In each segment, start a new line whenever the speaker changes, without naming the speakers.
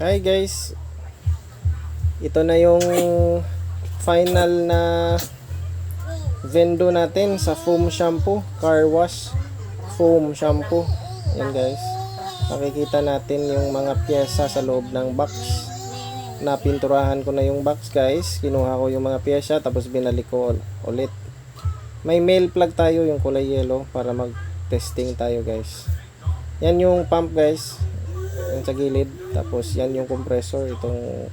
Hi guys, ito na yung final na vendo natin sa foam shampoo, car wash foam shampoo. Yan guys, makikita natin yung mga pyesa sa loob ng box. Napinturahan ko na yung box guys, kinuha ko yung mga pyesa tapos binalik ko ulit. May male plug tayo, yung kulay yellow, para mag testing tayo guys. Yan yung pump guys, yung sa gilid. Tapos yan yung compressor, itong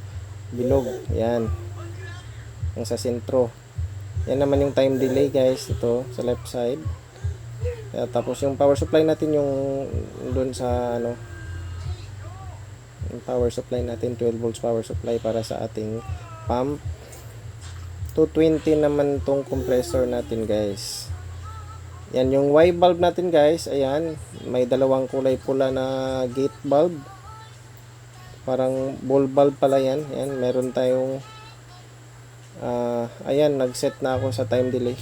bilog, yan yung sa sentro. Yan naman yung time delay guys, ito sa left side. Tapos yung power supply natin, yung doon sa yung power supply natin, 12 volts power supply para sa ating pump. 220 naman tong compressor natin guys. Yan yung Y bulb natin guys, ayan, may dalawang kulay pula na gate bulb. Parang ball bulb pala yan. Ayan, meron tayong ayan, nag-set na ako sa time delay.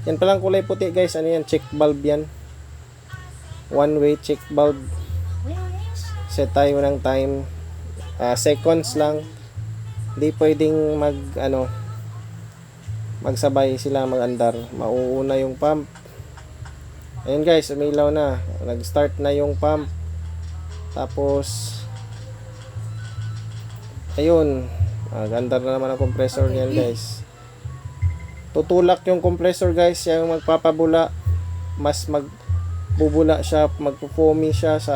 Yan palang kulay puti guys, ano yan, check bulb yan. One way check bulb. Set tayo ng time, seconds lang. Hindi pwedeng magsabay sila mag-andar. Mauuna yung pump. Ayan guys, umilaw na. Nag-start na yung pump. Tapos ayun, ganda na naman ang compressor niyan guys. Tutulak yung compressor guys, yung magpapabula, mas magbubula siya, magpo-foamy siya sa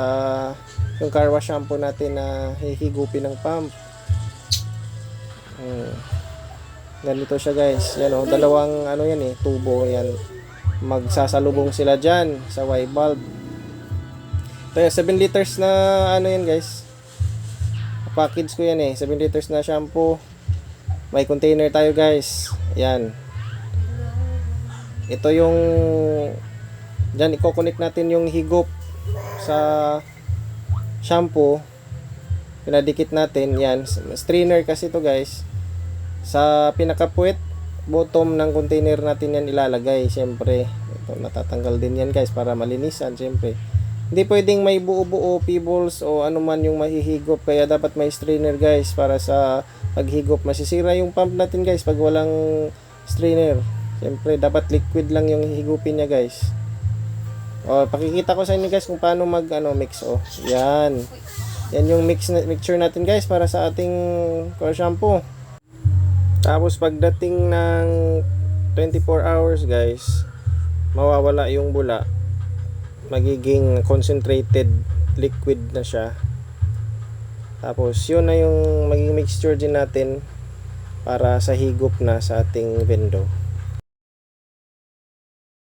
yung car wash shampoo natin na hihigupin ng pump. Ganito siya guys. Yan o, dalawang yan tubo yan. Magsasalubong sila dyan sa Y bulb. Ito yung 7 liters na yan guys. Package ko yan 7 liters na shampoo. May container tayo guys. Yan. Ito yung dyan, i-connect natin yung higop sa shampoo. Pinadikit natin. Yan. Strainer kasi ito guys. Sa pinakapuwet bottom ng container natin yan ilalagay. Siyempre, ito natatanggal din yan guys para malinisan. Siyempre, hindi pwedeng may buo-buo, pebbles o anuman yung mahihigop. Kaya dapat may strainer guys para sa paghigop. Masisira yung pump natin guys pag walang strainer. Siyempre, dapat liquid lang yung higupin niya guys. O, pakikita ko sa inyo guys kung paano mix. O, yan. Yan yung mixture natin guys para sa ating car shampoo. Tapos pagdating ng 24 hours guys, mawawala yung bula. Magiging concentrated liquid na siya. Tapos yun na yung magiging mixture din natin para sa higop na sa ating vendo.